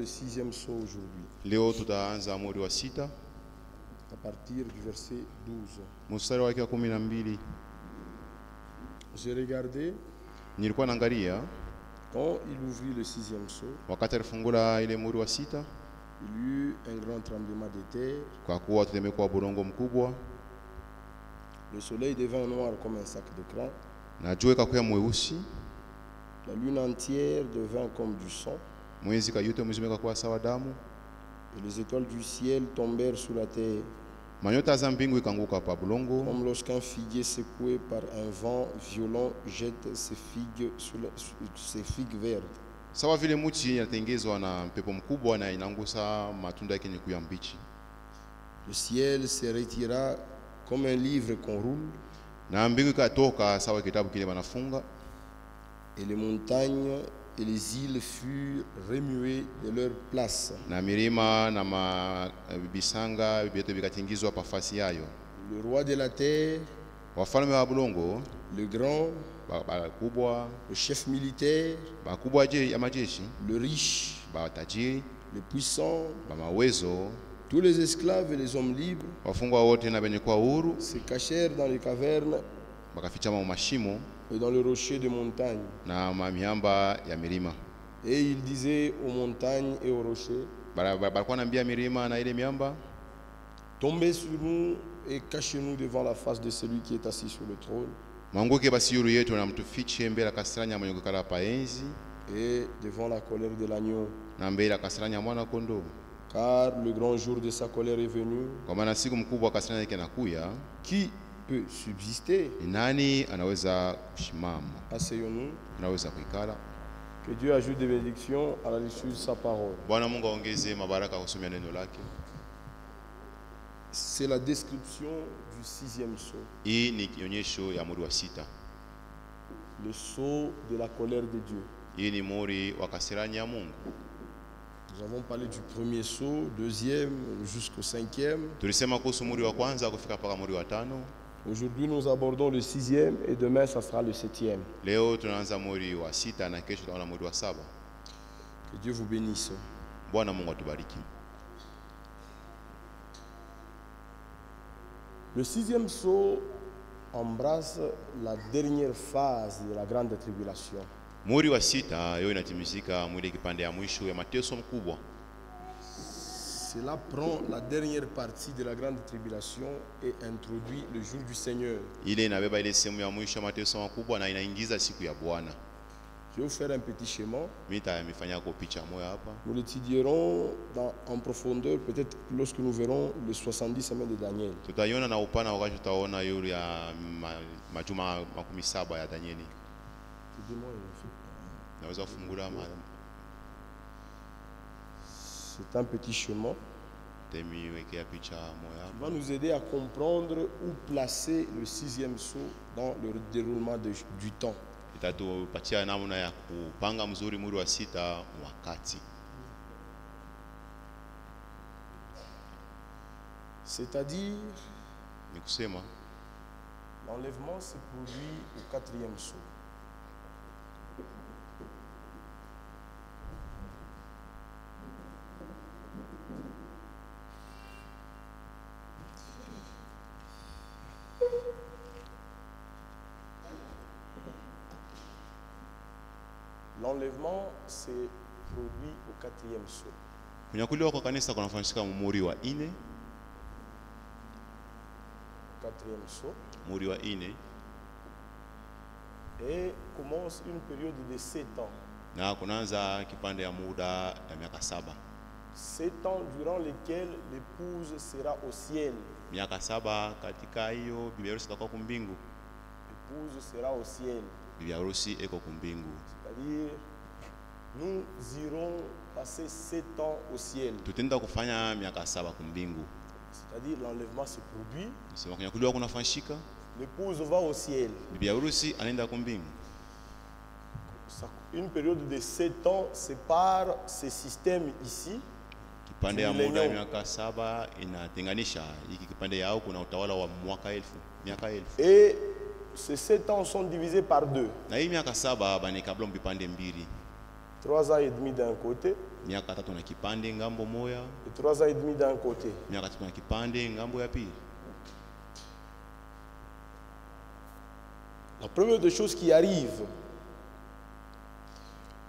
le 6e saut aujourd'hui, Leo tutaanza muri wa sita à partir du verset 12. mstari wake wa 12. J'ai regardé Nilikuwa naangalia quand il ouvrit le 6e saut, wakati alifungula ile muri wa sita, il y eut un grand tremblement de terre. kwa kuwa tetemeko wa budongo mkubwa, Le soleil devint noir comme un sac de crin. na jua ikakuwa mweusi, La lune entière devint comme du sang. mwezi kayute mzima ikakuwa sawa damu, Et les étoiles du ciel tombèrent sur la terre, manyota za mbingu ikanguka pa bulongo, comme lorsqu'un figuier secoué par un vent violent jette ses figues vertes. sawa vile mti inatengezwa na mpepo mkubwa na inangusa matunda yake nyekundu mbichi. Le ciel se retira comme un livre qu'on roule, Na mbingu ikatoka sawa kitabu kile wanafunga, et les montagnes et les îles furent remuées de leur place. na milima na mabisanga vyote vikatingizwa pa fasi yayo. Le roi de la terre, Wafalme wa bulongo, le grand, bakubwa, le chef militaire, bakubwa ya majeshi, le riche, batajiri, le puissant, bamawezo, tous les esclaves et les hommes libres wafungwa wote na benye kwa huru se cachèrent dans les cavernes bakafichama mu mashimo et dans les rochers de montagne. na miamba ya milima. Et il disait aux montagnes et aux rochers, Balikuwa naambia milima na ile miamba, tombez sur nous et cachez-nous devant la face de celui qui est assis sur le trône mwanguke basi yuru yetu na mtufiche mbele ya kasirani ya mwenye kukala pa enzi et devant la colère de l'agneau. na mbele ya kasirani ya mwana kondoo, Car le grand jour de sa colère est venu. kwa maana siku mkubwa wa kasirani yake inakuya. Qui peut subsister? Ni nani anaweza kushimama, Asseyons-nous. anaweza kuikala? Que Dieu ajoute des bénédictions à la lecture de sa parole. Bwana Mungu aongeze mabaraka kusomea neno lake. C'est la description du 6e saut. Hii ni kionyesho ya muri wa sita. Le saut de la colère de Dieu. Hii ni muri wa kasirani ya Mungu. Nous avons parlé du premier saut, deuxième jusqu'au 5e. Tulisema kuhusu muri wa kwanza kufika mpaka muri wa tano. Aujourd'hui, nous abordons le 6e et demain, ça sera le 7e. Leo tunaanza muri wa sita na kesho tutaona muri wa saba. Que Dieu vous bénisse. Bwana Mungu atubariki. Le 6e saut embrasse la dernière phase de la grande tribulation. Muri wa sita hiyo inatimizika mwili kipande ya mwisho ya mateso mkubwa. Cela prend la dernière partie de la grande tribulation et introduit le jour du Seigneur. Ile inabeba ile sehemu ya mwisho ya mateso makubwa na inaingiza siku ya Bwana. Je vais vous faire un petit schéma. Nitamifanyia kwa picha moja hapa. Nous l'étudierons en profondeur, peut-être lorsque nous verrons les 70 semaines de Daniel. Tutaiona na upana wakati tutaona yule ya majuma 17 ya Danieli. Naweza kufungula C'est un petit schéma qui va nous aider à comprendre où placer le 6e saut dans le déroulement du temps. itatupatia namna ya kupanga mzuri muri wa sita wakati. C'est-à-dire, Ni kusema l'enlèvement se produit au 4e saut. L'enlèvement s'est produit au 4e saut. kunyakuliwa kwa kanisa kunafanyika muri wa 4, 4e saut. muri wa 4, Et commence une période de 7 ans. na kunaanza kipande ya muda ya miaka 7. 7 ans durant lesquels l'épouse sera au ciel. Miaka 7 katika hiyo bibi harusi atakuwa kumbingu. L'épouse sera au ciel. Bibi harusi eko kumbingu. C'est-à-dire, nous irons passer 7 ans au ciel. Tutenda kufanya miaka 7 kumbingu. C'est-à-dire, l'enlèvement se produit. Sema kunyakuliwa kunafanyika, L'épouse va au ciel. bibi harusi anaenda kumbingu. Une période de 7 ans sépare ce système ici. Kipande ya muda ya miaka 7 inatenganisha hiki kipande yao, kuna utawala wa miaka 1000. Et ces 7 ans sont divisés par 2. Na hii miaka 7 bani kabla mbipande mbili. 3 ans et demi d'un côté miaka 3 na kipande ngambo moya, et 3 ans et demi d'un côté. miaka 3 na kipande ngambo ya pili. La première des choses qui arrive,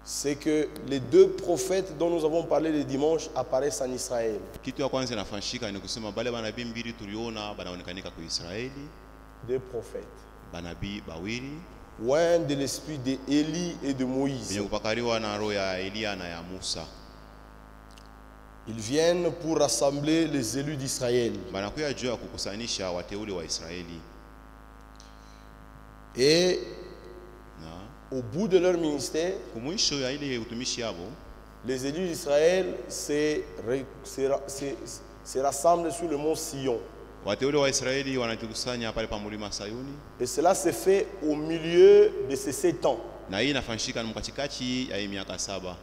c'est que les deux prophètes dont nous avons parlé le dimanche apparaissent en Israël. Kitu ya kwanza inafanyika ni kusema bale banabii mbili tuliona banaonekanika kwa Israeli, Deux prophètes. banabii bawili Loin de l'esprit d'Élie et de Moïse. benye kupakaliwa na roho ya Elia na ya Musa. Ils viennent pour rassembler les élus d'Israël. Banakuya juu ya kukusanisha wateule wa Israeli, Et na au bout de leur ministère, kumwisho ya ile utumishi yabo les élus d'Israël se rassemblent sur le mont Sion. wateule wa Israeli wanajikusanya pale pa mlima Sayuni, Et cela se fait au milieu de ces 7 ans. na hii inafanyika mkatikati ya hii miaka 7.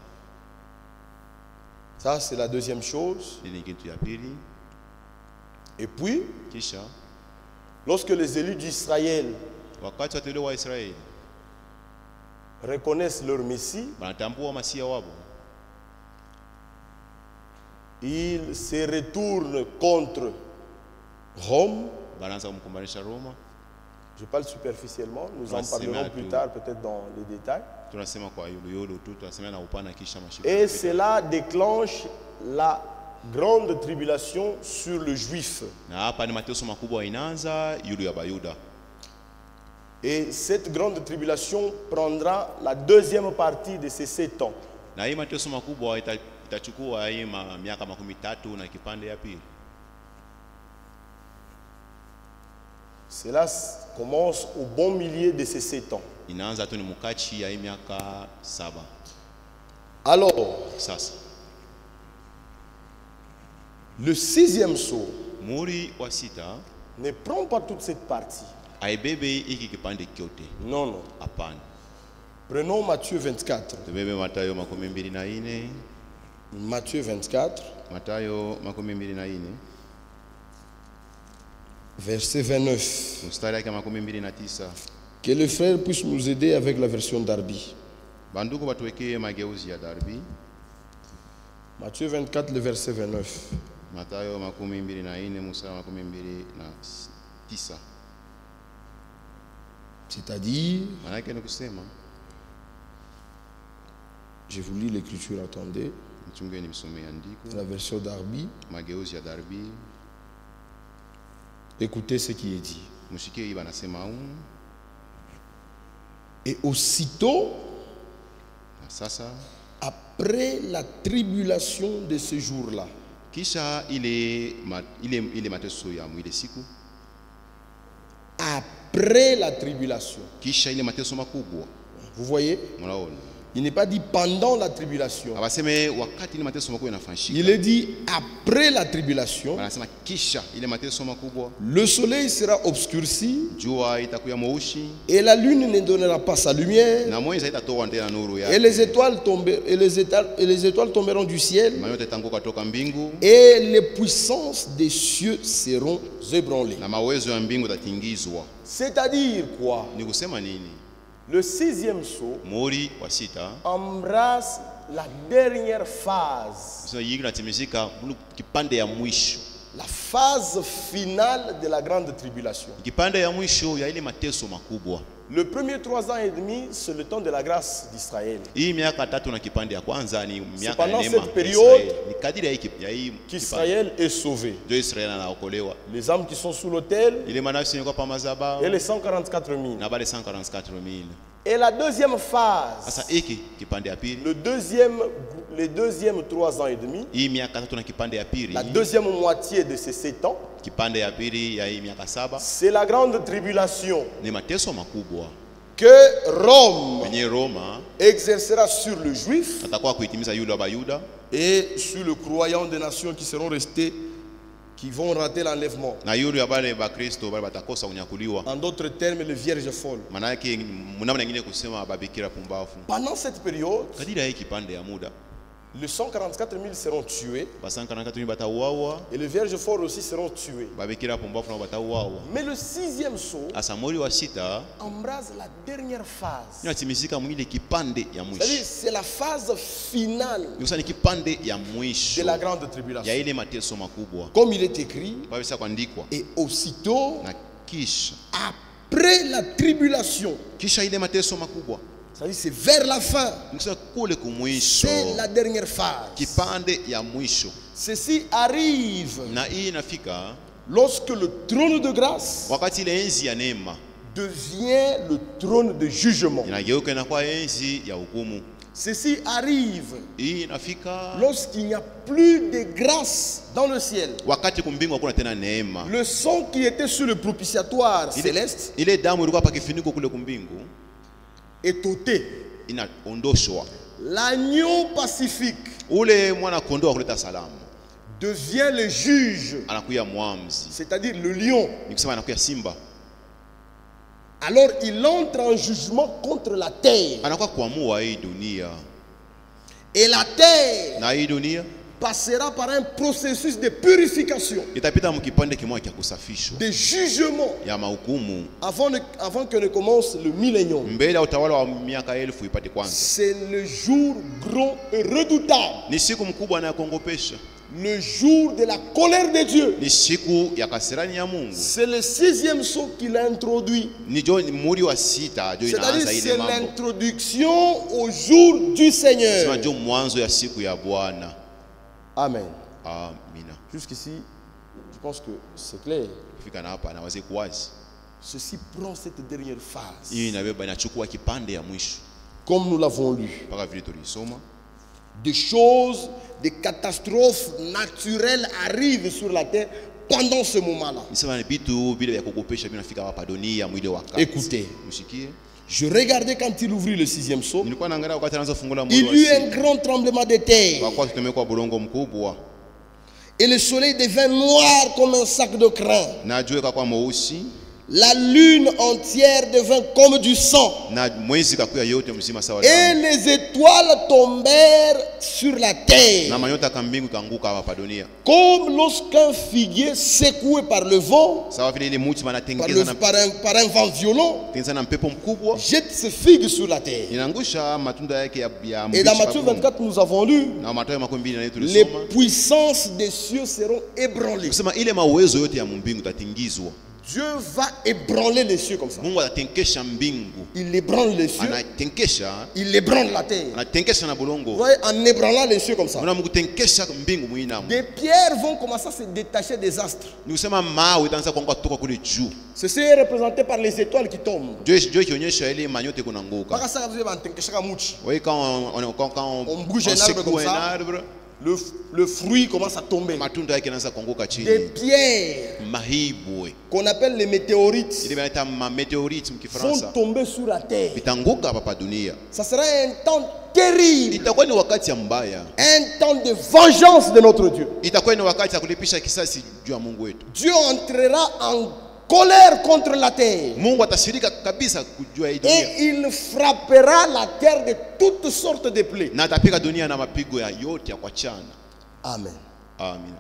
Ça, c'est la deuxième chose. Ni kitu ya pili. Et puis, Kisha lorsque les élus d'Israël wakati wateule wa Israeli reconnaissent leur Messie, wanatambua masia wabo, ils se retournent contre Rome. banaanza kumkumbanisha Roma. Je parle superficiellement, nous en Ouais, c'est parlerons mal plus tout. tard, peut-être dans les détails. Tunasema kwa yulu tu, tunasema na upana kisha mashiko. Et cela déclenche la grande tribulation sur le juif. Na hapa ni mateso makubwa inaanza yulu ya Bayuda. Et cette grande tribulation prendra la deuxième partie de ces 7 ans. Na hii mateso makubwa itachukua hii miaka 13 na kipande ya pili. Cela commence au bon milieu de ces 7 ans. Inaanza tu ni mkachi ya hii miaka 7. Alors, Sasa le 6e sceau muri wa sita ne prend pas toute cette partie. aibebe hiki kipande kyote. Non, non. Hapana. Prenons Matthieu 24. Tubebe Mathayo 24. Matthieu 24, Mathayo 24. verset 29. Mstari yake 29. Que le frère puisse nous aider avec la version Darby. Bandugu batuwekee mageuzi ya Darby. Matthieu 24, le verset 29. Mathayo 24 mstari wa 29. C'est-à-dire, Manake ni kusema, je vous lis l'écriture, attendez, mchungeni msome andiko, la version Darby. mageuzi ya Darby. Écoutez ce qui est dit. Mshike hii banasema Et aussitôt, na sasa après la tribulation de ce jour-là, kisha ile mateso ya mwile siku, après la tribulation, kisha ile mateso makubwa, vous voyez, mnaona il n'est pas dit pendant la tribulation, abaseme wakati ile mateso makubwa inafanyika, il est dit après la tribulation, banasema kisha ile mateso makubwa, le soleil sera obscurci jua itakuya mweusi et la lune ne donnera pas sa lumière na mwezi haitatoa tena nuru et yake, les étoiles tomberont du ciel mayote itanguka toka mbingu et les puissances des cieux seront ébranlées. na mawezo ya mbingu tatingizwa. C'est-à-dire quoi? Ni kusema nini? Le 6e sceau Muri wa sita embrasse la dernière phase, sio yiki natimizika kipande ya mwisho, la phase finale de la grande tribulation. kipande ya mwisho ya ile mateso makubwa. Le premier 3 ans et demi, c'est le temps de la grâce d'Israël. Hii miaka 3 na kipande ya kwanza ni miaka ya pendant neema cette ya période Israeli. Ni kadiri ya hii kipande qu'Israël est sauvé. ndio Israeli anaokolewa. Les âmes qui sont sous l'autel Ile manafsi ni kwa pa madhabahu et les 144 000. na bale 144,000. Et la deuxième phase, Sasa hiki kipande ya pili, les deuxièmes 3 ans et demi, hii miaka 3 na kipande ya pili, la deuxième moitié de ces 7 ans, kipande ya pili ya hii miaka 7 c'est la grande tribulation ni mateso makubwa que Rome kwenye Roma exercera sur le juif atakuwa kuitimiza yule wa Bayuda et sur le croyant des nations qui seront restés, qui vont rater l'enlèvement. na yule ya bale ba Kristo bale batakosa kunyakuliwa. En d'autres termes, les vierges folles. Maana yake mnamna nyingine kusema babikira pumbafu. Pendant cette période, Kadiri ya hii kipande ya muda, Les 144 000 seront tués. basankanakatuni batauawa Et les vierges folles aussi seront tuées. babikira pumbafu nao batauawa. Mais le sixième sceau Asa mwezi wa sita embrase la dernière phase. inatimizika mwile kipande ya C'est-à-dire, mwisho. c'est la phase finale Ni kipande ya de mwisho la grande ya tribulation. ile mateso makubwa. Comme il est écrit, Babisa kuandikwa et aussitôt, na kisha après la tribulation, ile mateso makubwa c'est-à-dire c'est vers la fin, nikisema kule kumwisho c'est la dernière phase. kipande ya mwisho, Ceci arrive na hii inafika lorsque le trône de grâce wakati ile enzi ya neema devient le trône de jugement. inageuka inakuwa enzi ya hukumu. Ceci arrive Hii inafika lorsqu'il n'y a plus de grâce dans le ciel. wakati kumbingu hakuna tena neema. Le sang qui était sur le propitiatoire céleste Ile damu ilikuwa pa kifuniko kule kumbingu est ôté. inaondoshwa. L'agneau pacifique Ule mwana kondoo wa kuleta salamu devient le juge, anakuya mwamzi, c'est-à-dire le lion. nikisema anakuya simba, Alors il entre en jugement contre la terre. anakuwa kuamua hii dunia, Et la terre na hii dunia passera par un processus de purification, itapita mkipande kimoja cha kusafishwa de jugement, ya mahukumu avant que ne commence le millénium. mbele ya utawala wa miaka 1000 ipate kwanza. C'est le jour grand et redoutable, Ni siku mkubwa na ya kuongopesha, le jour de la colère de Dieu. ni siku ya kasirani ya Mungu. C'est le sixième sceau qu'il a introduit. Ni muri wa sita ndio C'est-à-dire inaanza ile c'est mambo, l'introduction au jour du sema Seigneur. ndio mwanzo ya siku ya Bwana. Amen. Amina. Jusqu'ici, je pense que c'est clair. Kufika na hapa na wazi kuwazi, Ceci prend cette dernière phase. hii inabeba inachukua kipande ya mwisho Comme nous l'avons lu, mpaka vile tulisoma. des choses, des catastrophes naturelles arrivent sur la terre pendant ce moment-là. Nisema ni vitu vile vya kukopesha vinafika hapa dunia mwili wa wakati. Écoutez, Msikie. je regardais quand il ouvrit le sixième sceau, Nilikuwa naangalia wakati anaanza kufungula mwili il wa y eut un sita. grand tremblement de terre Kwa kutumekwa bulongo mkubwa et le soleil devint noir comme un sac de crin. na jua ikakuwa mweusi La lune entière devint comme du sang na mwezi kakuya yote mzima sawa et damu. les étoiles tombèrent sur la terre. Na manyota ka mbingu kaanguka hapa dunia. Comme lorsqu'un figuier secoué par le vent, Sawa vile ile muti par wanatengeza par un vent violent, tengeza na mpepo mkubwa jette ses figues sur la terre. inaangusha matunda yake ya Et dans mbichi Matthieu pa 24, nous avons lu, na Mathayo 12 na les tulisoma puissances des cieux seront ébranlées. kusema ile mawezo yote ya mbingu tatingizwa. Dieu va ébranler les cieux comme ça. Mungu atatenkesha mbingu, Il ébranle les cieux, anatenkesha, il ébranle la terre. anatenkesha na Vous bulongo. voyez, en ébranlant les cieux comme ça, Una Mungu tenkesha mbingu mwinamo. des pierres vont commencer à se détacher des astres. Ni kusema mawe itaanza kuanguka kutoka kule juu. Ceci est représenté par les étoiles qui tombent. Jua ikionyesha ile manyote kunanguka. Mpaka sasa vile bantenkeshaka muchi. Oui, quand on bouge un arbre secoue comme un ça. arbre, Le fruit commence à tomber. matunda yake yanaanza kuanguka Des chini. pierres Mahibwe. qu'on appelle les météorites Ile banaita meteorite vont mkifaransa. tomber sur la terre. Vitanguka hapa dunia. Ça sera un temps terrible, Itakuwa ni wakati mbaya. un temps de vengeance de notre Dieu. Itakuwa ni wakati ya kulipisha kisasi juu ya Mungu wetu. Dieu entrera en colère contre la terre Mungu atashirika kabisa kujua hii dunia. et il frappera la terre de toutes sortes de plaies. Na atapiga dunia na mapigo ya yote ya kuachana. Amen. Amen.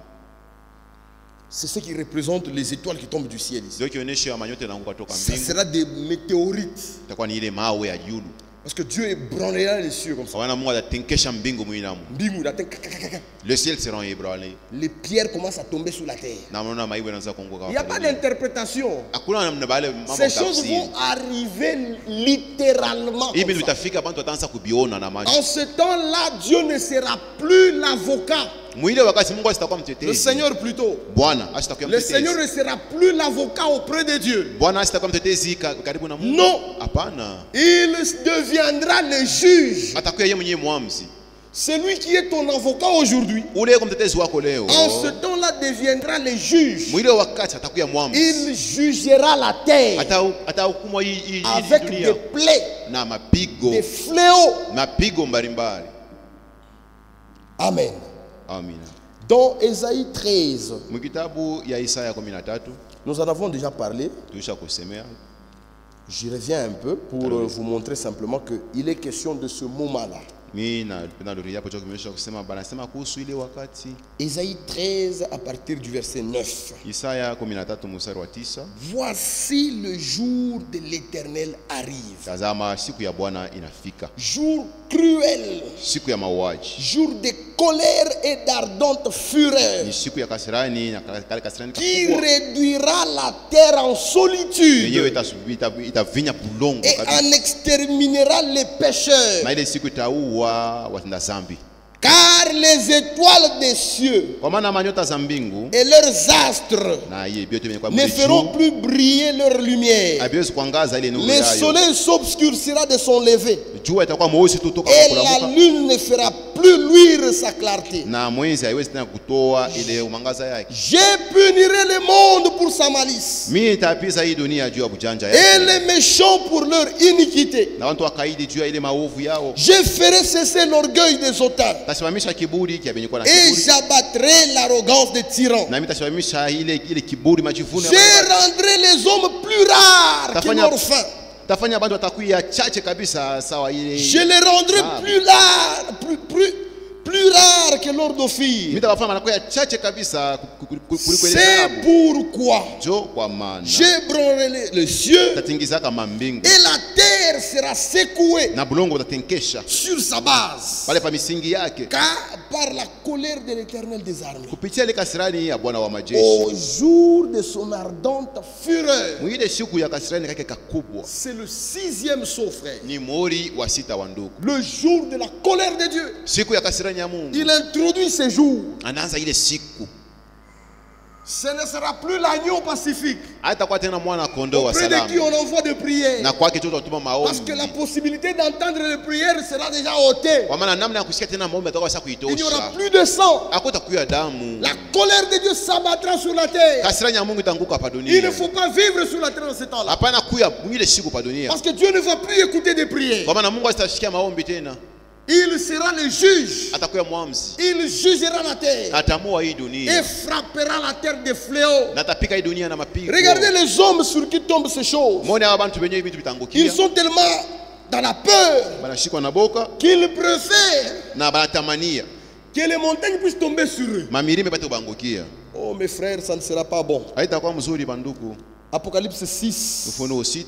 C'est ce qui représente les étoiles qui tombent du ciel ici. Ndio kionyesha manyote yanaanguka toka Ça mbingu. sera des météorites. Itakuwa ni ile mawe ya yulu. Parce que Dieu ébranlera les cieux comme ça. Wana Mungu atatenkesha mbingu mwinamo. Mbingu, la terre, kakakaka. Le ciel sera ébranlé. Les pierres commencent à tomber sur la terre. Na mnaona maibu yanaanza kuanguka Il n'y a hapa pas dunia. d'interprétation. Hakuna namna bale mambo Ces choses tafsiri. vont arriver littéralement. Hivi comme ça. vitafika bantu wataanza kubiona na macho. En ce temps-là, Dieu ne sera plus l'avocat. Mwile wakati Mungu asitakuwa Le mtetezi. Seigneur plutôt. Bwana asitakuwa Le Seigneur mtetezi. ne sera plus l'avocat auprès de Dieu. Bwana asitakuwa mtetezi karibu na Mungu. Non. Hapana. Il deviendra le juge. Atakuwa yeye mwenyewe muamzi. Celui qui est ton avocat aujourd'hui, Ule kwa mtetezi wako leo. en ce temps-là deviendra le juge. Mwile wakati atakuwa muamzi. Il jugera la terre Atahukumu hii avec des dunia plaies, na mapigo. des fléaux. Mapigo mbalimbali. Amen. Amina. Dans Ésaïe 13, Mkitabu ya Isaya 13 nous en avons déjà parlé. tulisha kusemea. J'y reviens un peu pour vous montrer simplement qu'il est question de ce moment-là. Mimi napenda ndio hapo choki kimesha kusema banasema kuhusu ile wakati. Ésaïe 13 à partir du verset 9. Isaya 13 mstari wa 9. Voici le jour de l'Éternel arrive. Tazama siku ya Bwana inafika. Jour cruel. Siku ya mauaji. Jour de colère et d'ardente fureur. Ni siku ya kasirani na kale kasirani qui réduira la terre en solitude. Yenyewe itavinya bulongo et kabisa. en exterminera les pécheurs. Na ile siku itaua watenda zambi. Car les étoiles des cieux Kwa maana manyota za mbingu et leurs astres na yeye biote imekuwa ne feront plus briller leur lumière. Abiwezi kuangaza ile nuru Le yayo. soleil s'obscurcira de son lever. Jua itakuwa mweusi tu toka Et kulamuka. la lune ne fera plus luire sa clarté. Na mwezi haiwezi tena kutoa ile mwangaza yake. Je punirai le monde pour sa malice. Mimi nitapiza hii dunia juu ya bujanja Et yake. les méchants pour leur iniquité. Na watu wakaidi juu ya ile maovu yao. Je ferai cesser l'orgueil des hautains. Tasimamisha kiburi kia benye kwa na Et kiburi. j'abattrai l'arrogance des tyrans. Na mimi tasimamisha ile kiburi majivuno ya Je watu. rendrai les hommes plus rares que leurs fins. Tafanya bantu watakuwa chache kabisa sawa ile. Je les rendrai plus rares, plus rares que leurs dauphines. Mimi tawafanya wanakuwa chache kabisa kuliko ile C'est sababu. pourquoi Jo kwa maana j'ébranlerai les cieux tatingiza kama mbingu. et la terre sera secouée Na bulongo utatenkesha sur sa base. pale pa misingi yake. Car par la colère de l'Éternel des armées, Kupitia ile kasirani ya Bwana wa majeshi. au jour de son ardente fureur. Mwile siku ya kasirani kake kakubwa. C'est le 6e saut, frère. Ni mori wa sita wa ndugu. Le jour de la colère de Dieu. Siku ya kasirani ya Mungu. Il introduit ces jours. Anaanza ile siku. Ce ne sera plus l'agneau pacifique Hatakuwa tena mwana kondoo wa auprès de qui salama. on envoie des prières. Na kwake tu tutuma Parce que la maombi. possibilité d'entendre les prières sera déjà ôtée. Kwa maana namna ya kusikia tena maombi atakuwa sasa Il n'y aura kuitosha. plus de sang. Hakutakuwa damu. La colère de Dieu s'abattra sur la terre. Kasirani ya Mungu itanguka hapa Il dunia. ne faut pas vivre sur la terre en ce temps-là. Hapana kuya mwile siku pa dunia. Parce que Dieu ne va plus écouter des prières. Kwa maana Mungu asitashikia maombi tena. Il sera le juge. Atakuwa mwamzi. Il jugera la terre Atamua hii et dunia. frappera la terre de fléaux. Na tapika hii dunia na mapigo. Regardez les hommes sur qui tombent ces choses. Muone hawa bantu wenyewe vitu Ils vitangukia. sont tellement dans la peur Banashikwa na boka qu'ils préfèrent na banatamania. que les montagnes puissent tomber sur eux. Mamirime batu kubangukia. Oh mes frères, ça ne sera pas bon. Haitakuwa mzuri banduku. Apocalypse 6, Ufunuo 6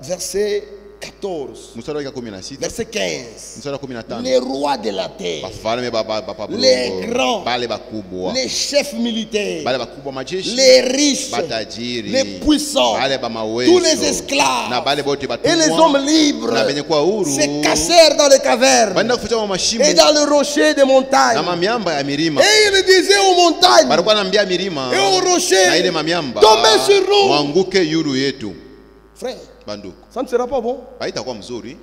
verset 14, mstari wa 16 verset 15. mstari wa 15. Les rois de la terre, Bafalme baba les grands, bale bakubwa. les chefs militaires, Bale bakubwa majeshi. les riches, Batajiri. les puissants, Bale ba mawezo. tous les esclaves Na bale bote batumwa. et les hommes libres Na benye kwa huru. se cachèrent dans les cavernes Banda kuficha mashimo. et dans le rocher des Na montagnes. mamiamba ya milima. Et il disait aux montagnes Balikuwa naambia milima. et aux Na rochers, ile mamiamba. tombez sur nous. Mwanguke yulu yetu. Frère, Banduku. ça ne sera pas bon. Haitakuwa mzuri.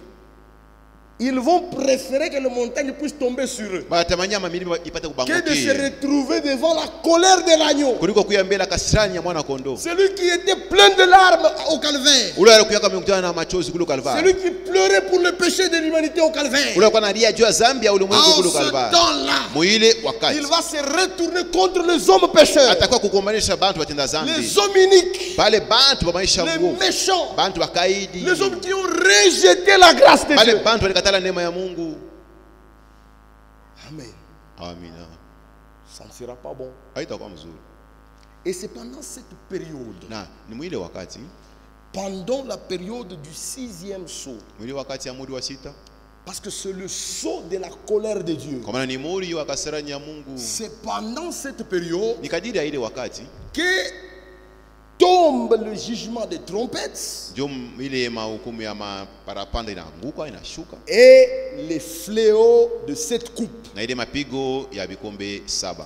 Ils vont préférer que les montagnes puissent tomber sur eux Banatamania mamilima ipate que de se kubangukia. retrouver devant la colère de l'agneau. Kuliko kuya mbele ya kasirani ya mwana kondoo. Celui qui était plein de larmes au calvaire. Ule alikuwa kama mkutana na machozi kule Kalvari. Celui qui pleurait pour le péché de l'humanité au calvaire. Ule alikuwa analia juu ya dhambi ya ulimwengu En kule ce Kalvari. temps-là, Muile wakati il va se retourner contre les hommes pécheurs, atakuwa kukombanisha bantu watenda dhambi. les hommes iniques, Pale bantu ba maisha les nguvu. méchants, Bantu wakaidi. les hommes qui ont rejeté la grâce de Pale Dieu. bantu walikatala neema ya Mungu. Amen. Amina. Ça ne sera pas bon. Haitakuwa mzuri. Et c'est pendant cette période, Na ni mwile wakati, pendant la période du 6e saut, mwile wakati ya muri wa sita. parce que c'est le saut de la colère de Dieu. Kwa maana ni muri wa kasirani ya Mungu. C'est pendant cette période Ni kadiri ya ile wakati que tombe le jugement des trompettes ndio ile mahukumu ya parapanda inaanguka inashuka. et les fléaux de cette coupe. Na ile mapigo ya vikombe 7.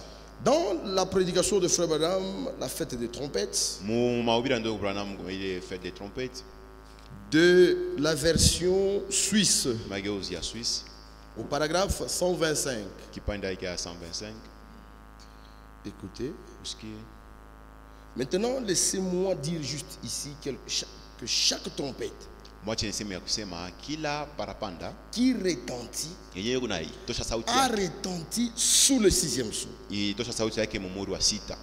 Dans la prédication de Frère Branham, la fête des trompettes, Mu mahubiri ndio Branham ile fête des trompettes. de la version suisse, Mageuzi ya Suisse. au paragraphe 125. Kipande hiki ya 125. Écoutez. Usikie. Maintenant, laissez-moi dire juste ici que chaque trompette Mwache niseme ya kusema kila parapanda qui retentit yenyewe kuna tosha sauti a yake. retenti sous le 6e saut. Itosha sauti yake mumuri wa sita.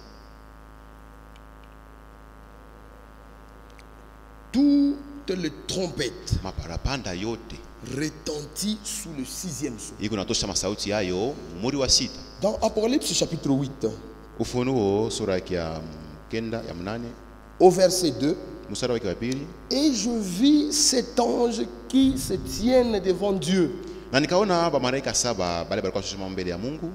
Tous les trompettes maparapanda yote retentit sous le 6e sceau. iko natosha masauti yayo muri wa sita. Dans Apocalypse chapitre 8, Ufunuo sura ya kenda ya mnane au verset 2, mstari wa pili, et je vis cet ange qui se tienne devant Dieu. na nikaona bamalaika saba bale balikuwa wakisimama mbele ya Mungu,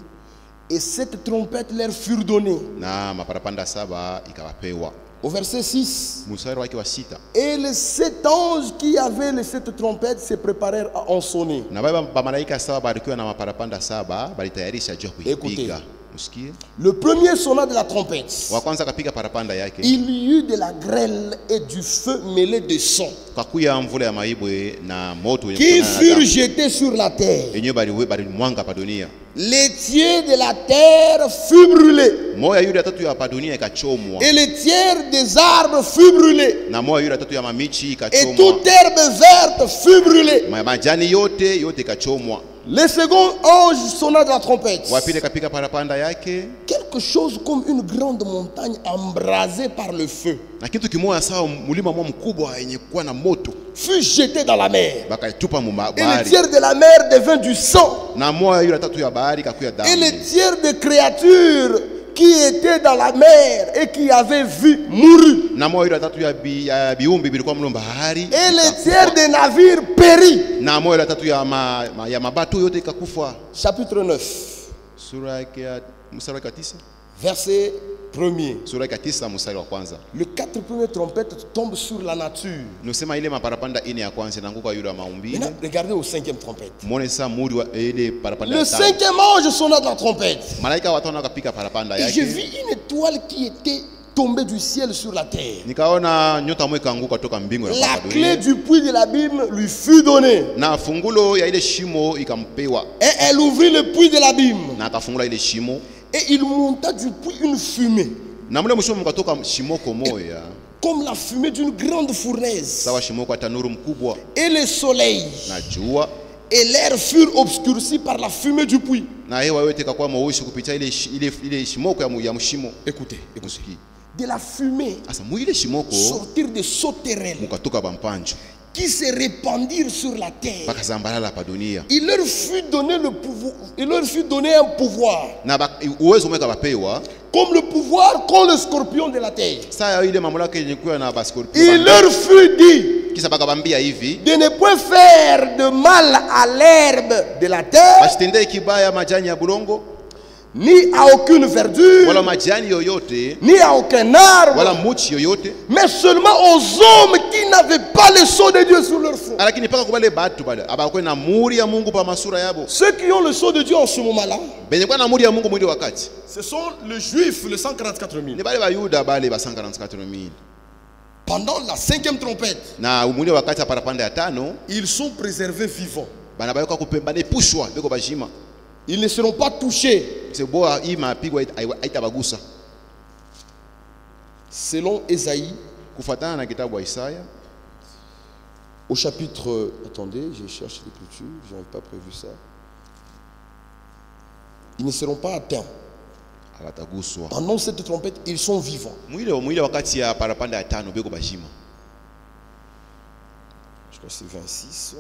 Et cette trompette leur fut donnée. na maparapanda saba ikawapewa. Au verset 6, Mstari wa sita, et les 7 anges qui avaient les 7 trompettes se préparèrent à en sonner. na bamalaika saba balikiwa na maparapanda saba balitayarisha juu ya kuipiga. Msikie, Le premier sonna de la trompette. wa kwanza akapiga parapanda yake, Il y eut de la grêle et du feu mêlé de sang kakuya mvula ya maibwe na moto qui furent jetés sur la terre. yenyewe bali mwanga pa dunia. L'étier de la terre fut brûlé, Moya yule ya tatu ya pa dunia ikachomwa, et le tiers des arbres fut brûlé, na moya yule ya tatu ya mamichi et ikachomwa, toute herbe verte fut brûlée. majani yote ikachomwa. Le second ange sonna de la trompette. Wa pili kapiga parapanda yake, Quelque chose comme une grande montagne embrasée par le feu na kitu kimoja sawa mulima mwa mkubwa yenye kuwa na moto fut jeté dans la mer. bakaitupa mu Et le bahari, tiers de la mer devint du sang. na moya yule ya tatu ya bahari kakuya Et damu, le tiers des créatures qui étaient dans la mer et qui avaient vu mourut. na moya yule ya tatu ya biumbi bilikuwa mlo bahari, Et le tiers des navires périt. na moya yule ya tatu ya mabatu yote ikakufa. Chapitre 9, Sura yake ya mstari wa 9, verset 1er. sura ya 9 mstari wa kwanza, Les 4 premières trompettes tombent sur la nature. nusema ile maparapanda ine ya kwanza inaanguka yule wa maumbile. Maintenant, regardez au 5e trompette. Muone sasa muri wa ile parapanda Le ya tano, 5e ange sonna de la trompette. malaika watano akapiga parapanda Et je yake, vis une étoile qui était tombée du ciel sur la terre. nikaona nyota moja ikaanguka toka mbingu na La kwa clé dunia, du puits de l'abîme lui fut donnée. na fungulo ya ile shimo ikampewa, Et elle ouvrit le puits de l'abîme. na akafungula ile shimo, Et il monta du puits une fumée, na mule mshimo mkatoka shimoko moya comme la fumée d'une grande fournaise. sawa shimoko ya tanuru mkubwa, Et le soleil na jua et l'air furent obscurcis par la fumée du puits. na hewa yote ikakuwa mweusi kupitia ile shimoko ya mshimo. Écoutez, Usikie de la fumée sasa mwile shimoko sortir des sauterelles mukatoka bampanjo qui se répandirent sur la terre. bakazambalala pa dunia, Il leur fut donné le pouvoir, il leur fut donné un pouvoir, na uwezo mweka bapewa comme le pouvoir qu'ont le scorpion de la terre. saa ile mamlaka yenye kuwa na Il bascorpion, leur fut dit kisa bakabambia hivi de ne point faire de mal à l'herbe de la terre, basitendee kibaya majani ya bulongo ni à aucune verdure, wala majani yoyote ni à aucun arbre, wala muchi yoyote, mais seulement aux hommes qui n'avaient pas le sceau de Dieu sur leur front. lakini paka kubale batu bale abakwe na muri ya Mungu pa masura yabo, Ceux qui ont le sceau de Dieu en ce moment-là, benye kwa na muri ya Mungu mwili wakati ce sont les Juifs, les 144 000. ni bale bayuda bale ba 144,000, Pendant la 5e trompette, na mwili wakati ya parapanda ya tano ils sont préservés vivants. bana bayoka kupemba ne pushwa beko bajima, Ils ne seront pas touchés, seboa hii mapigwa haitabagusa, selon Ésaïe, kufuatana na kitabu wa Isaya au chapitre... Attendez, je cherche l'écriture, je n'avais pas prévu ça. Ils ne seront pas atteints. abataguswa Pendant cette trompette, ils sont vivants. mwile wakati ya parapanda ya tano beko bajima. Je crois que c'est 26.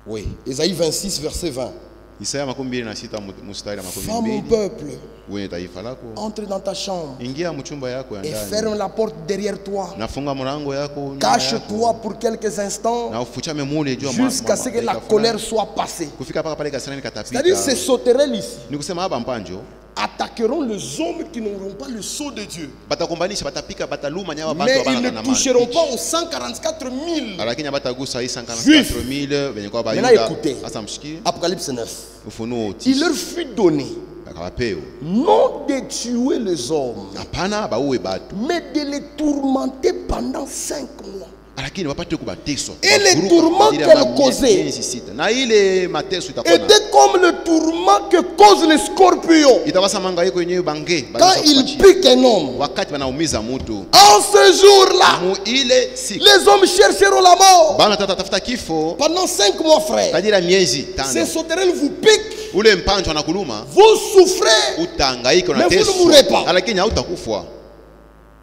Oui, Ésaïe 26, verset 20. Isaya 26 mstari wa Va mon 12, peuple, wewe taifa lako entre dans ta chambre ingia mchumba yako ya et ndani, ferme la porte derrière toi. nafunga mlango yako nyuma Cache-toi yako, pour quelques instants na ufuchame mule jua jusqu'à ce que la colère soit passée. kufika paka pale kasirani C'est-à-dire ces katapita. sauterelles ici Ni kusema hapa mpanjo attaqueront les hommes qui n'auront pas le sceau de Dieu. batakumbanisha batapika bataluma nyawa Mais batu ils abana ne na toucheront mali, pas aux 144 000. lakini batagusa hii 144,000 benye kwa Maintenant bayuda. écoutez, Sasa mshikie Apocalypse 9. Ufunuo Il 10 leur fut donné akawapeo, non de tuer les hommes, hapana bauwe batu, mais de les tourmenter pendant 5 mois. lakini wapate kubateswa Et les kubavuruga tourments kwa ajili ya qu'elle causait miezi sita. Na ile mateso itakuwa na Était comme le tourment que cause les scorpions itawasa mangaiko yenyewe bange quand ils piquent un homme. wakati wanaumiza mtu En ce jour-là, mu ile siku les hommes chercheront la mort. bana tafuta kifo Pendant 5 mois, frère, kadiri ya miezi ces 5. sauterelles vous piquent, Ule mpanjo anakuluma vous souffrez, utangaika mais vous ne mourrez pas. unateswa, lakini hautakufa.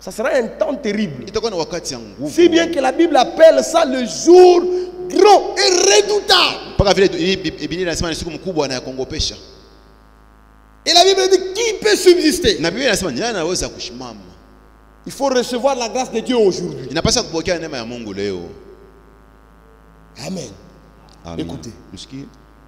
Ça sera un temps terrible. itakuwa na wakati ya nguvu. Si bien que la Bible appelle ça le jour grand et redoutable. Mpaka vile Biblia inasema ni siku mkubwa na ya kuogopesha. Et la Bible dit qui peut subsister? Na Biblia inasema nani anaweza kusimama? Il faut recevoir la grâce de Dieu aujourd'hui. Inapaswa kupokea neema ya Mungu leo. Amen. Amen. Écoutez. Msikie.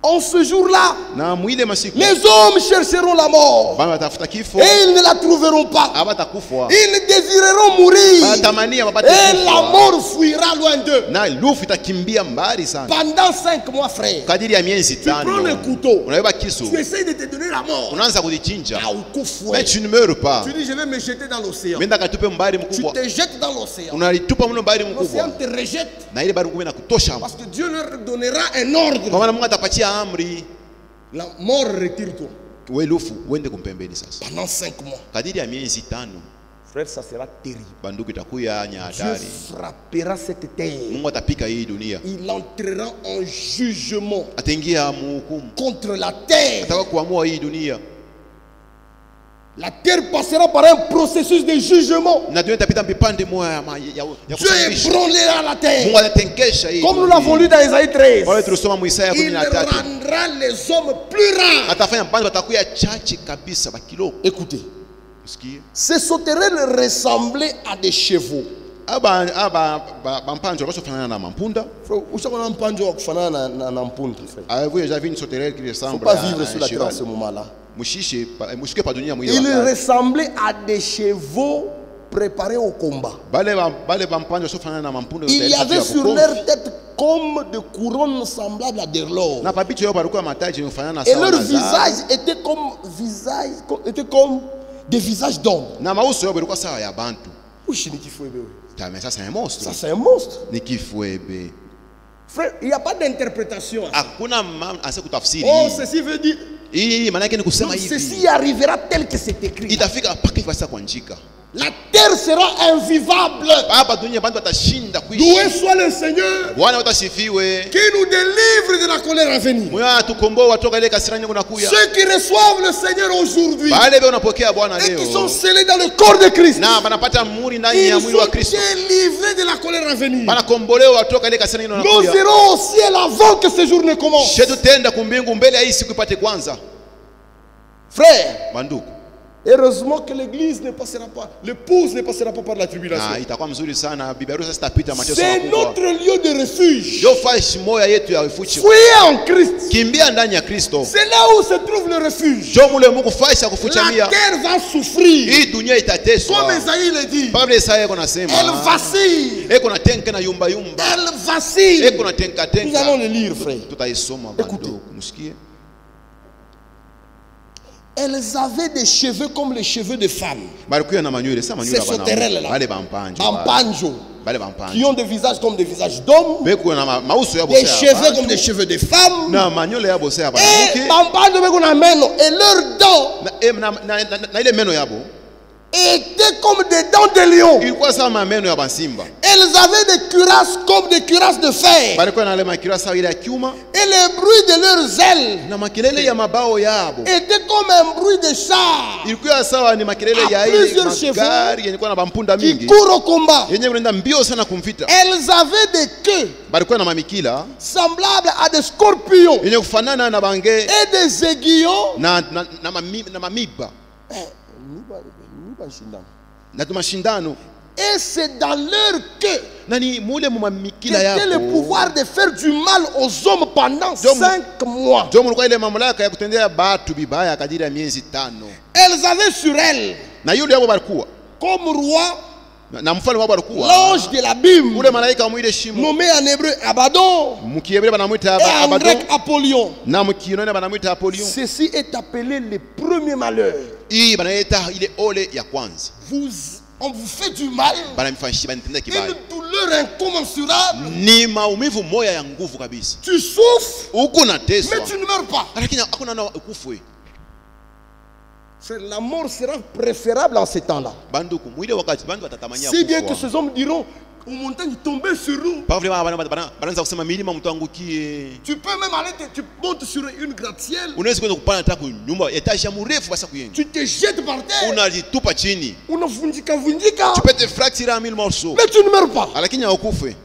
En ce jour-là, Na mwile masiku les hommes chercheront la mort bana watafuta kifo, et ils ne la trouveront pas. hawatakufa. Ils désireront mourir Wanatamania wapate et la kufa. mort fuira loin d'eux. Na lufu itakimbia mbali sana. Pendant 5 mois, frère, Kadiri ya miezi tu prends le tano. couteau, Unabeba kisu. tu essayes de te donner la mort. Unaanza kujichinja. Ah, au coup Mais fouet. tu ne meurs pas. Tu dis je vais me jeter dans l'océan. Menda katupe mbali Tu mkubwa. te jettes dans l'océan. Unalitupa mno mbali L'océan mkubwa. te rejette Na ile mbali mkubwa inakutosha. parce que Dieu leur donnera un Kwa ordre. maana Mungu atapatia amri. La mort retire-toi. Wewe lufu uende kumpembeni sasa. Pendant 5 mois. Kadiri ya miezi tano. Frère, ça sera terrible. Banduku itakuya nya Dieu hatari. frappera cette terre. Mungu atapika hii dunia. Il entrera en jugement Ataingia muhukumu. contre la terre. Ataka kuamua hii dunia. La terre passera par un processus de jugement. Na dunia itapita vipande moja ya Dieu kusafisha. ébranlera la terre. Mungu atatengesha hii. Comme nous l'avons lu dans Isaïe 13. Wale tulisoma mu Isaya Il 13. rendra les hommes plus rares. Atafanya bandu watakuya chache kabisa bakilo. Écoutez, Usikie. ces sauterelles ressemblaient à des chevaux. Bampanjo basofanana na mampunda. Ushaona mpanjo wa kufanana na mpunda, frère. Avez-vous déjà vu une sauterelle qui Il ne faut ressemble pas à vivre sur un la terre en ce cheval? moment-là. Mushishe pas dunia mwili Il wakati. ressemblait à des chevaux préparés au combat. Bale bampanjo sofanana na mampunda. Il y avait sur leur tête comme des couronnes semblables à de l'or. Na papicho yao palikuwa mataji yanafanana Et sawa leur na zahabu. visage était comme des visages d'hommes. Na mauso yao palikuwa sawa ya bantu. Ushi ni kifwebe. Tame sasa ni monstre. Ça c'est un monstre. Ni kifwebe. Frère, il n'y a pas d'interprétation. Hakuna ase kutafsiri. Oh, ceci veut dire Hii maana yake ni kusema hivi. ceci arrivera tel que c'est écrit. Itafika mpaka ifasa kuandika. La terre sera invivable. Hapa dunia bantu watashinda Loué kuishi. soit le Seigneur Bwana watasifiwe. qui nous délivre de la colère à venir. Moyo atukomboa watoka ile kasirani kunakuya. Ceux qui reçoivent le Seigneur aujourd'hui Wale beo unapokea Bwana et qui sont leo. scellés dans le corps de Christ, Na banapata muri ndani ils ya mwili wa sont Kristo. délivrés de la colère à venir. Banakombolewa watoka ile kasirani Nous kunakuya. irons au ciel avant que ce jour ne commence. Shetu tenda kumbingu mbele ya hii siku ipate kwanza. Frère, Banduku. heureusement que l'église ne passera pas, l'épouse ne passera pas par la tribulation. Na itakuwa mzuri sana bibi harusi sitapita mateso C'est makubwa. notre lieu de refuge. Ndio fashi moya yetu ya refuge. Fuyez en Christ. Kimbia ndani ya Kristo. C'est là où se trouve le refuge. Ndio mule Mungu fashi ya La kufuchamia. terre va souffrir. Hii dunia itateswa. Comme Esaïe le dit, Pablo Isaya yako nasema. elle vacille. Eko na tenka na yumba yumba. Elle vacille. Eko na tenka Nous allons tenka. le lire, frère. Tutaisoma Écoutez. bado. Msikie. Elles avaient des cheveux comme les cheveux de femmes. Balikuwa na manywele, sasa manywele Ces sauterelles là. Wale bampanjo. Bampanjo. Bale bampanjo. Qui ont des visages comme des visages d'hommes. Beko na mauso ya Des bosea. cheveux comme des cheveux de femmes. Na manywele ya bosea Et banamuke. Bampanjo beko na meno. Et leurs dents Na ile meno yabo. étaient comme des dents de lion. Ilikuwa sama meno ya basimba. Elles avaient des cuirasses comme des cuirasses de fer. Balikuwa na ile makira sawa ile ya kiuma. Et le bruit de leurs ailes Na makelele ya mabao yabo. était comme un bruit de char Ilikuwa sawa ni makelele ya À ile plusieurs chevaux magari yenye kuwa na bampunda qui mingi. courent au combat. Yenye kuenda mbio sana kumvita. Elles avaient des queues Balikuwa na mamikila semblables à des scorpions yenye kufanana na bange et des aiguillons. na mamiba na mashindano. Et c'est dans leur queue Nani mule mu mamikila qu'était le yabo. pouvoir de faire du mal aux hommes pendant Donc, 5 mois. Ndio mulikuwa ile mamlaka ya kutendea batu bibaya kadiri ya miezi 5. Elles avaient sur elles Na yule yabo balikuwa comme roi na mfalme wabo alikuwa l'ange de l'abîme, ule malaika wa mwile shimo. nommé en hébreu Abaddon Mkiebrania banamuita et en Abaddon grec Apollyon. na mkinoni banamuita Apollyon. Ceci est appelé le premier malheur. Hii banaita ile ole ya kwanza. On vous fait du mal, Banamfanyia banitendea kibaya. une douleur incommensurable. Ni maumivu moya ya nguvu kabisa. Tu souffres, Uko na teso. mais tu ne meurs pas. Lakini hakuna na ukufu. Frère, la mort sera préférable en ces temps-là. Banduku mwile wakati bandu watatamania Si bien que kufa. ces hommes diront, aux montagnes tomber sur nous. Pas vraiment banaanza kusema milima mtuangukie. Tu peux même aller, tu montes sur une gratte-ciel. Unaweza kwenda kupanda hata nyumba etage mrefu basi kuyenga. Tu te jettes par terre. Unajitupa chini. Unavunjika. Tu peux te fracturer en 1000 morceaux. Mais tu ne meurs pas. Lakini haukufe.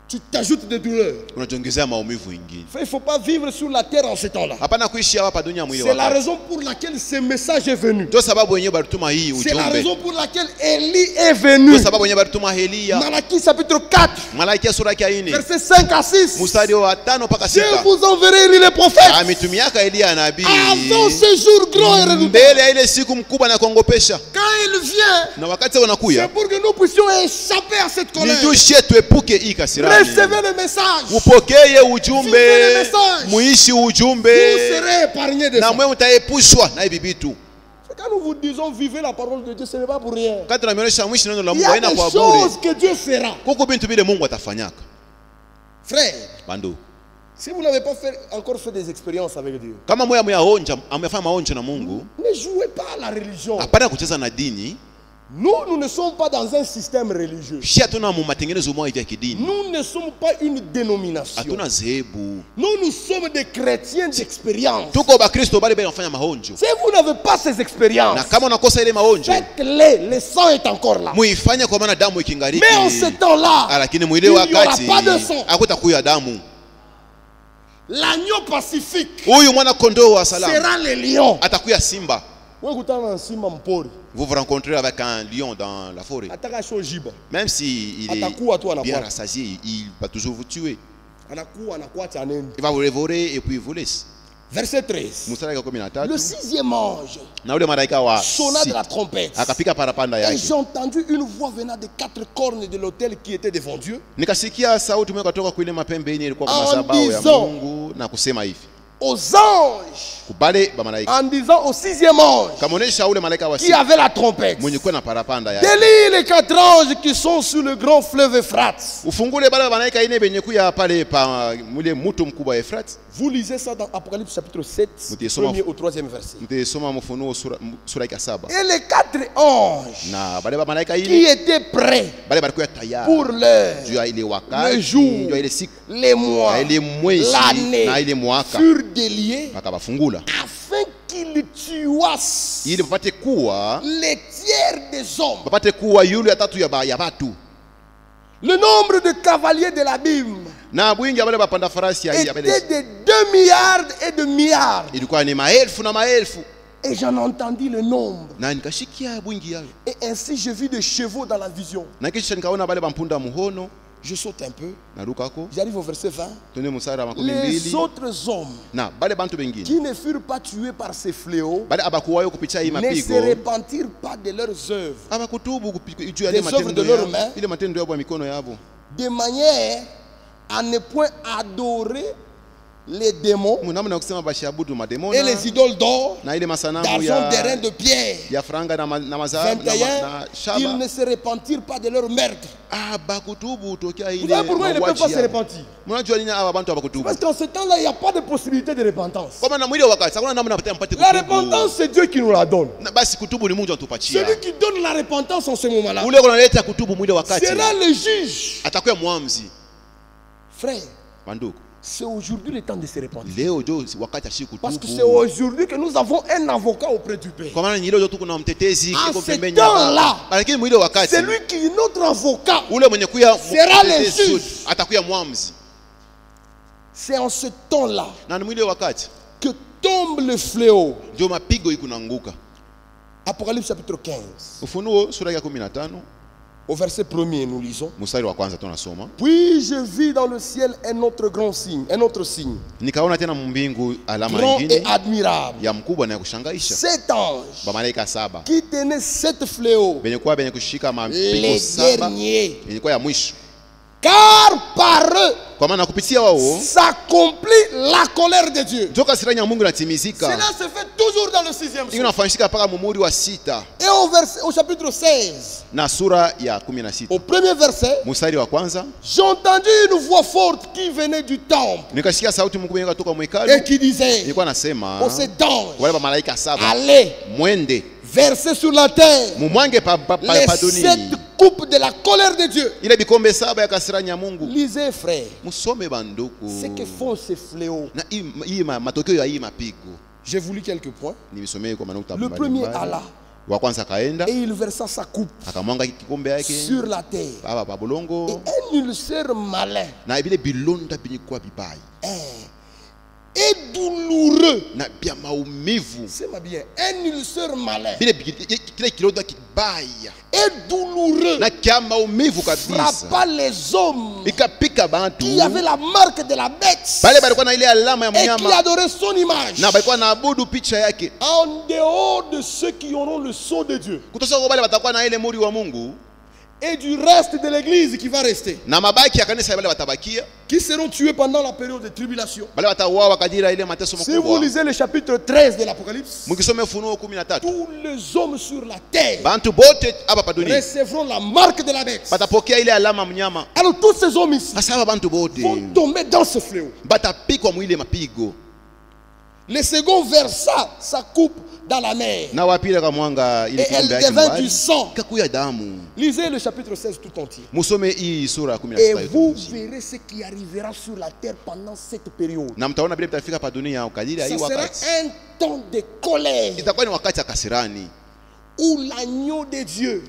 Tu t'ajoutes des douleurs. Unajiongezea maumivu ingine. Il ne faut pas vivre sur la terre en ce temps-là. Hapana kuishi hapa dunia mwili C'est la raison pour laquelle ce message est venu. Ndio sababu wenyewe balituma hii ujumbe. C'est la raison pour laquelle Élie est venu. Ndio sababu wenyewe balituma Elia. Malaki chapitre 4. Malaki sura ya 4. Verset 5 à 6. Mstari wa 5 mpaka 6. Je vous enverrai les prophètes. Ametumiaka Elia nabii. Avant ce jour grand et redoutant. Mbele ya ile siku mkubwa na kuongopesha. Quand il vient. Na wakati wanakuya. C'est pour que nous puissions échapper à cette colère. Nijushe tuepuke hii kasirani. Recevez le message. Upokee ujumbe. Muishi Vous ujumbe. serez épargnés de ça. Na mwe mtaepushwa na hivi vitu. Quand nous vous disons vivez la parole de Dieu, ce n'est pas pour rien. Quand tunaonyesha mwishi neno la Il y Mungu a haina des kwa bure. choses que Dieu fera. Kuko bintu bile Mungu atafanyaka. Frère, Bando. si vous n'avez pas encore fait des expériences avec Dieu, Kama moya amefanya maonjo na Mungu, ne jouez pas à la religion. hapana kucheza na dini. Nous ne sommes pas dans un système religieux. Shi hatuna mu matengenezo mwa hivi ya kidini. Nous ne sommes pas une dénomination. Hatuna zehebu. Nous sommes des chrétiens d'expérience. Tuko bakristo bali wanafanya maonjo. Si vous n'avez pas ces expériences, Na kama unakosa ile maonjo, faites-les. Le sang est encore là. muifanye kwa maana damu ikingariki. Mais en ce temps-là, Lakini il mwile n'y aura wakati pas de sang. hakutakuya damu. L'agneau pacifique Huyu mwana kondoo wa salama sera le lion. atakuya simba. Vous vous rencontrez avec un lion dans la forêt. Même s'il est bien rassasié, il va toujours vous tuer. Il va vous dévorer et puis vous laisse. Verset 13. Le sixième ange sonna de la trompette. Et j'ai entendu une voix venant des quatre cornes de l'autel qui était devant Dieu. Aux anges, en disant au sixième ange qui avait la trompette, délie les quatre anges qui sont sur le grand fleuve Euphrate. Vous lisez ça dans Apocalypse chapitre 7, premier au troisième verset. Et les quatre anges qui étaient prêts pour l'heure, le jour, les mois, l'année, furent déliés afin qu'ils tuassent les tiers des hommes. Le nombre de cavaliers de l'abîme était de 2 milliards et de milliards. Et j'en entendis le nombre. Et ainsi je vis des chevaux dans la vision. Je saute un peu. J'arrive au verset 20. Les autres hommes qui ne furent pas tués par ces fléaux ne se repentirent pas de leurs œuvres, des œuvres de leurs mains, de manière à ne point adorer les démons et les idoles d'or, d'argent, d'airain, de pierre. 21. Ils ne se repentirent pas de leur meurtre. Vous savez pourquoi ils ne peuvent pas se repentir? Parce qu'en ce temps-là, il n'y a pas de possibilité de repentance. La repentance, c'est Dieu qui nous la donne. Celui qui donne la repentance en ce moment-là sera le juge. Frère, c'est aujourd'hui le temps de se repentir. Parce que c'est aujourd'hui que nous avons un avocat auprès du Père. En ce temps-là, celui qui est notre avocat sera le juge. C'est en ce temps-là que tombe le fléau. Apocalypse chapitre 15. Au verset 1er, nous lisons. Puis je vis dans le ciel un autre grand signe, grand et admirable. 7 anges qui tenaient 7 fléaux, les derniers. Car par eux s'accomplit la colère de Dieu. Cela se fait toujours dans le 6e jour. Et au chapitre 16, au premier verset, j'ai entendu une voix forte qui venait du temple et qui disait aux 7 anges, allez, versez sur la terre les 7 coupes de la colère de Dieu. Ile bikombe 7 ya kasirani ya Mungu. Lisez, frère. Musome banduku. Ce que font ces fléaux. Na matokeo ya hii mapigo. J'ai voulu quelques points. Le premier Allah. Et il versa sa coupe sur la terre. Et un ulcère malin et douloureux. C'est ma bien. Un ulcère malin et douloureux frappa les hommes qui avaient la marque de la bête et qui adoraient son image, en dehors de ceux qui auront le sceau de Dieu et du reste de l'église qui va rester, qui seront tués pendant la période de tribulation. Si vous lisez le chapitre 13 de l'Apocalypse, tous les hommes sur la terre recevront la marque de la bête. Alors tous ces hommes ici vont tomber dans ce fléau. Le second versa sa coupe dans la mer et elle devint du sang. Lisez le chapitre 16 tout entier et vous verrez ce qui arrivera sur la terre pendant cette période. Ça sera un temps de colère où l'agneau de Dieu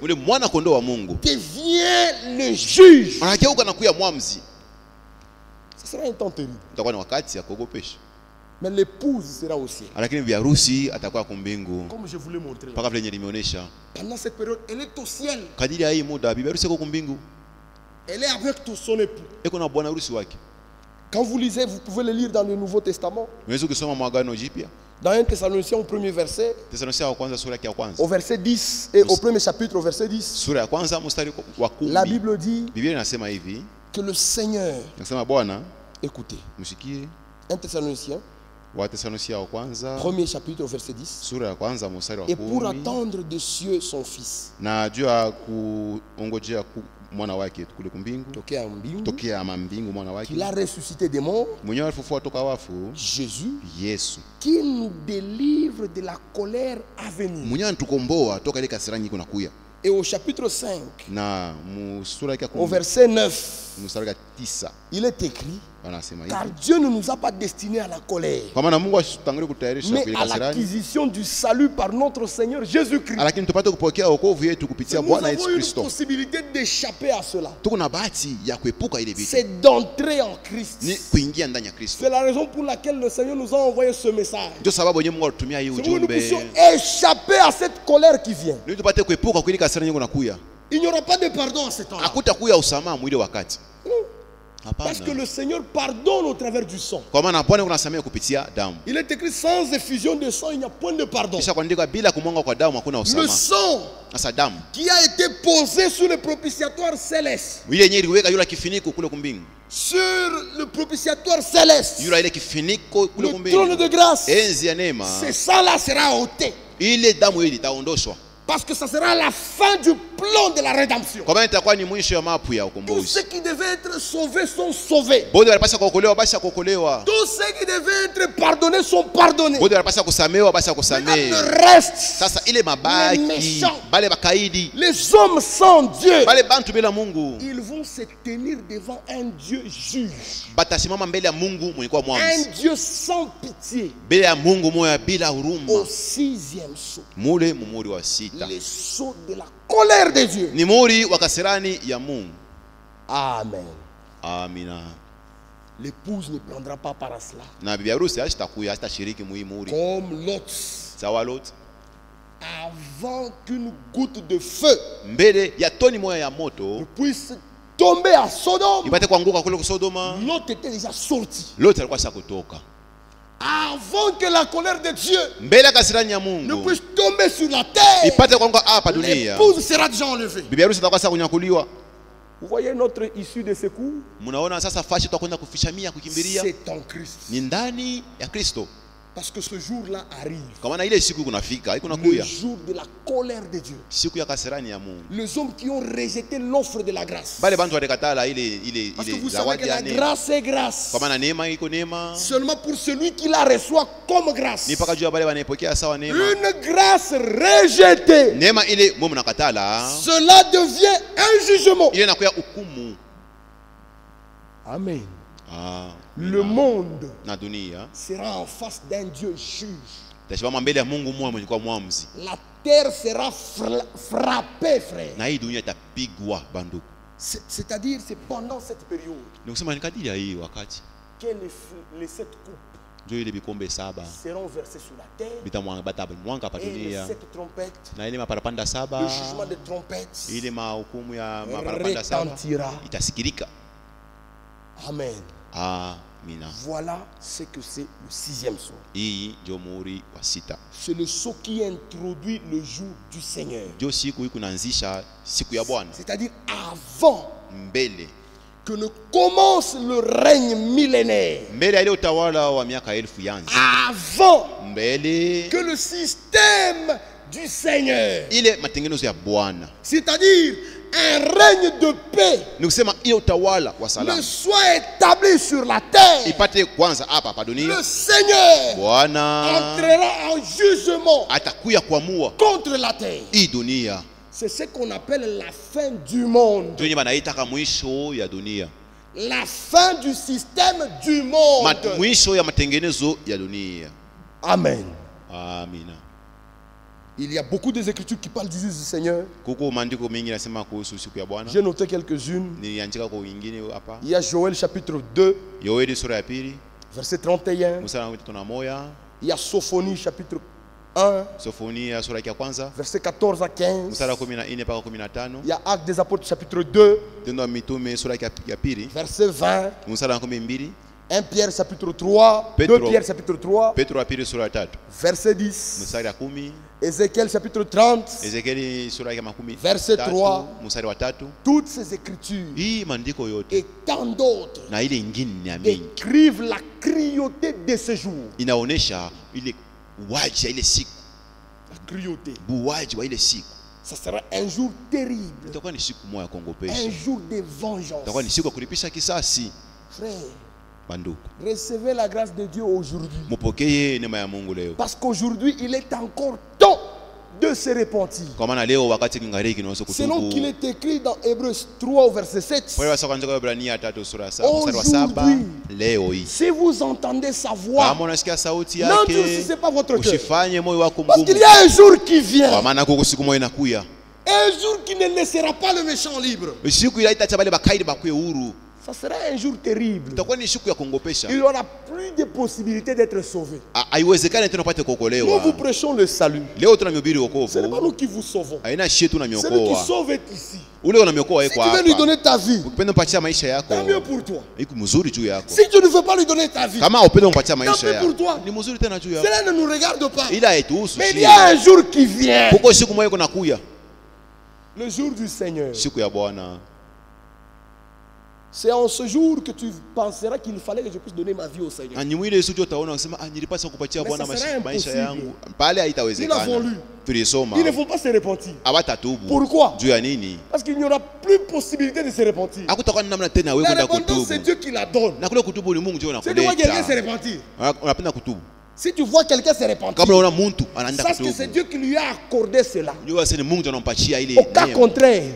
devient le juge. Ce sera un temps terrible. Mais l'épouse sera au ciel. Comme je vous l'ai montré. Pendant cette période, elle est au ciel. Elle est avec tout son époux. Quand vous lisez, vous pouvez le lire dans le Nouveau Testament. Dans 1 Thessaloniciens au premier verset, au verset 10 et au premier chapitre au verset 10, la Bible dit que le Seigneur, écoutez, 1 Thessaloniciens premier chapitre au verset 10. Et pour attendre des cieux son fils, qu'il a ressuscité des morts, Jésus, qui nous délivre de la colère à venir. Et au chapitre 5, au verset 9, il est écrit: car Dieu ne nous a pas destinés à la colère, mais à l'acquisition du salut par notre Seigneur Jésus-Christ. Nous avons une possibilité d'échapper à cela. C'est d'entrer en Christ. C'est la raison pour laquelle le Seigneur nous a envoyé ce message. C'est pour que nous puissions échapper à cette colère qui vient. Il n'y aura pas de pardon à ce temps-là. Parce que le Seigneur pardonne au travers du sang. Il est écrit: sans effusion de sang, il n'y a point de pardon. Le sang qui a été posé sur le propitiatoire céleste, sur le propitiatoire céleste, le trône de grâce, ce sang-là sera ôté. Parce que ça sera la fin du plan de la rédemption. Tous ceux qui devaient être sauvés sont sauvés. Tous ceux qui devaient être pardonnés sont pardonnés. Maintenant, le reste, les méchants, les hommes sans Dieu, ils vont se tenir devant un Dieu juge, un Dieu sans pitié, au 6e sceau, les sceaux de la colère de Dieu. Amen. Amina. L'épouse ne prendra pas part à cela. Comme Lot. Avant qu'une goutte de feu ne puisse tomber à Sodome, Lot était déjà sorti. Avant que la colère de Dieu ne puisse tomber sur la terre, l'épouse sera déjà enlevée. Vous voyez notre issue de secours? C'est en Christ. Parce que ce jour-là arrive. Le jour de la colère de Dieu. Les hommes qui ont rejeté l'offre de la grâce. Parce que vous savez que la grâce est grâce. Seulement pour celui qui la reçoit comme grâce. Une grâce rejetée. Cela devient un jugement. Amen. Le monde sera en face d'un Dieu juge. La terre sera frappée, frère. C'est-à-dire, c'est pendant cette période que les 7 coupes seront versées sur la terre. Et les 7 trompettes, le jugement des trompettes retentira. Amen. Voilà ce que c'est le 6e sceau. C'est le sceau qui introduit le jour du Seigneur. C'est-à-dire avant que ne commence le règne millénaire. Avant que le système du Seigneur, c'est-à-dire un règne de paix, ne soit établi sur la terre, le Seigneur entrera en jugement contre la terre. C'est ce qu'on appelle la fin du monde. La fin du système du monde. Amen. Il y a beaucoup d'écritures qui parlent du juge du Seigneur. J'ai noté quelques-unes. Il y a Joël chapitre 2, verset 31. Il y a Sophonie chapitre 1, verset 14 à 15. Il y a Actes des Apôtres chapitre 2, verset 20. 1 Pierre chapitre 3, 2 Pierre chapitre 3, verset 10. Ézéchiel chapitre 30, verset 3. Toutes ces écritures et tant d'autres décrivent la cruauté de ce jour. La cruauté. Ça sera un jour terrible. Un jour de vengeance. Frère, recevez la grâce de Dieu aujourd'hui. Parce qu'aujourd'hui, il est encore temps de se repentir. Selon qu'il est écrit dans Hébreux 3 au verset 7. Aujourd'hui, si vous entendez sa voix, n'endurcissez pas votre cœur. Parce qu'il y a un jour qui vient. Un jour qui ne laissera pas le méchant libre. Ça sera un jour terrible. Il n'y aura plus de possibilité d'être sauvé. Nous vous prêchons le salut. Ce n'est pas nous qui vous sauvons. Celui qui sauve est ici. Si tu veux lui donner ta vie, tant mieux pour toi. Si tu ne veux pas lui donner ta vie, tant mieux pour toi. Cela ne nous regarde pas. Mais il y a un jour qui vient. Le jour du Seigneur. C'est en ce jour que tu penseras qu'il fallait que je puisse donner ma vie au Seigneur. Mais ça sera impossible. Nous l'avons lu. Il ne faut pas se repentir. Pourquoi? Parce qu'il n'y aura plus possibilité de se repentir. La repentance, c'est Dieu qui la donne. C'est de voir quelqu'un se repentir. Si tu vois quelqu'un se repentir, sache que c'est Dieu qui lui a accordé cela. Au cas contraire,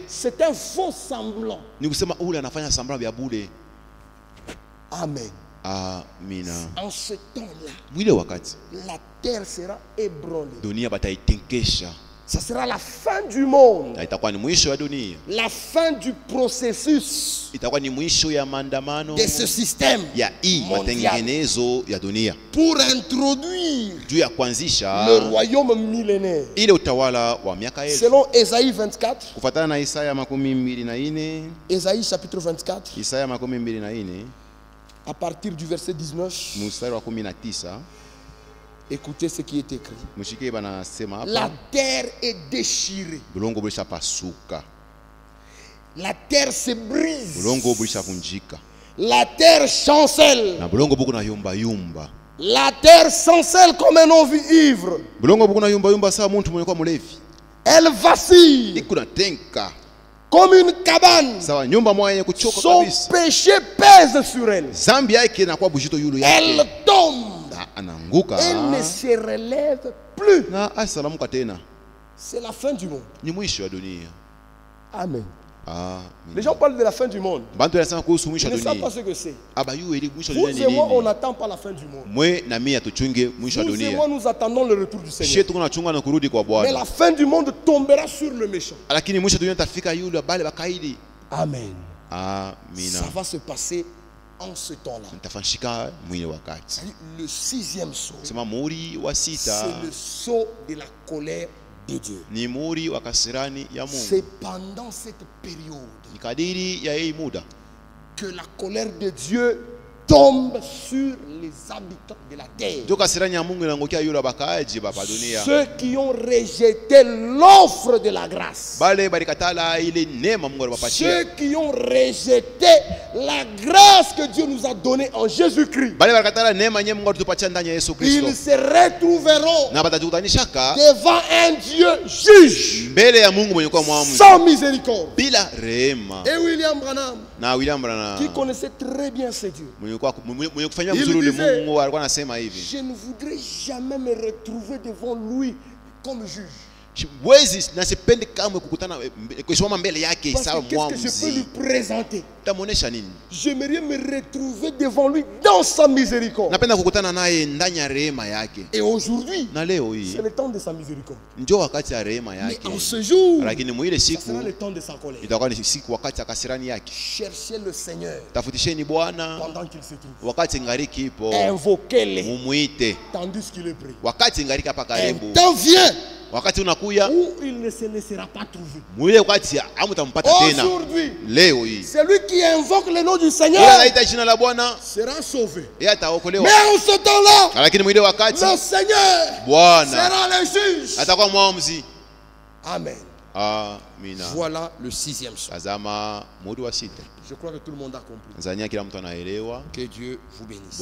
c'est un faux semblant. Amen. En ce temps-là, la terre sera ébranlée. Ça sera la fin du monde. La fin du processus de ce système mondial pour introduire le royaume millénaire. Selon Ésaïe 24, Ésaïe chapitre 24, à partir du verset 19, écoutez ce qui est écrit. La terre est déchirée. La terre se brise. La terre chancelle. La terre chancelle comme un homme ivre. Elle vacille comme une cabane. Son péché pèse sur elle. Elle tombe. Elle ne se relève plus. C'est la fin du monde. Amen. Les gens parlent de la fin du monde. Ils ne savent pas ce que c'est. Vous et moi, on n'attend pas la fin du monde. Vous et moi, nous attendons le retour du Seigneur. Mais la fin du monde tombera sur le méchant. Amen. Ça va se passer en ce temps-là. Le sixième saut, c'est le saut de la colère de Dieu. C'est pendant cette période que la colère de Dieu tombe sur les habitants de la terre. Ceux qui ont rejeté l'offre de la grâce. Ceux qui ont rejeté la grâce que Dieu nous a donnée en Jésus-Christ. Ils se retrouveront devant un Dieu juge sans miséricorde. Et William Branham, qui connaissait très bien ce Dieu, il disait, je ne voudrais jamais me retrouver devant lui comme juge. Parce que qu'est-ce que je peux lui présenter? J'aimerais me retrouver devant lui dans sa miséricorde. Et aujourd'hui, c'est le temps de sa miséricorde. Mais en ce jour, ça sera le temps de sa colère. Cherchez le Seigneur pendant qu'il se trouve. Invoquez-le tandis qu'il est prêt. Un temps vient où il ne se laissera pas trouver. Aujourd'hui, celui qui invoque le nom du Seigneur sera sauvé. Mais en ce temps-là, le Seigneur sera le juge. Amen. Voilà le sixième saut. Je crois que tout le monde a compris. Que Dieu vous bénisse.